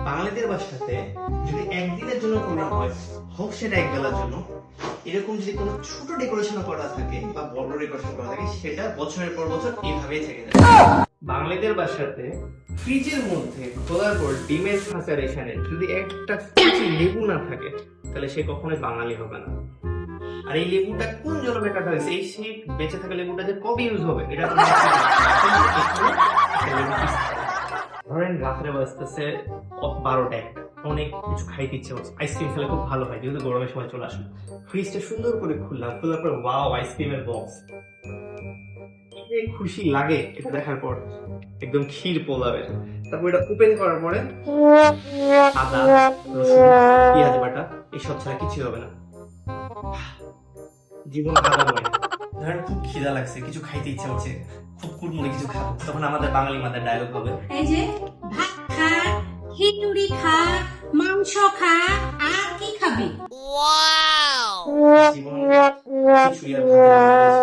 বাঙালিদের বাসাতে যদি একদিনের জন্য প্রোগ্রাম হয়, হোক সেটা এক বেলার জন্য, এরকম যদি কোনো ছোট ডেকোরেশন করা থাকে বা বড় ডেকোরেশন করা থাকে, সেটা বছরের পর বছর এইভাবেই থেকে যায়। বাঙালিদের বাসাতে ফ্রিজের মধ্যে খোলার পর ডিমের খাঁচার এখানে যদি একটা কুচি লেবু না থাকে, তাহলে সে কখনোই বাঙালি হবে না। আর এই লেবুটা কোন জন্মে কাটা হয়েছে, এই সেই বেঁচে থাকা লেবুটা যে কবে ইউজ হবে, এটা কোনো ঠিক নেই। ধরেন রাত্রে বাজতেছে 12টা, অনেক কিছু খাইতে ইচ্ছে হচ্ছে, আইসক্রিম খেলে খুব ভালো হয়, যেহেতু গরমের সময় চলে আসলো। ফ্রিজটা সুন্দর করে খুললাম, খোলার পর ওয়াও, আইসক্রিমের বক্স। খুশি লাগে এটা দেখার পর, একদম ক্ষীর পোলাবে। তারপর এটা ওপেন করার পরে আদা, রসুন, পেঁয়াজ বাটা এসব ছাড়া কিছু হবে না। জীবন আদাময়। ধরেন খুব খিদা লাগছে, কিছু খাইতে ইচ্ছা হচ্ছে, খুব কুড়মুড়ি কিছু খাবো, তখন আমাদের বাঙালি মাদের ডায়লগ হবে, এই যে ভাত খা, খিচুড়ি খা, মাংস খা, আর কি খাবি? জীবন খিচুড়ি আর ভাতের মধ্যে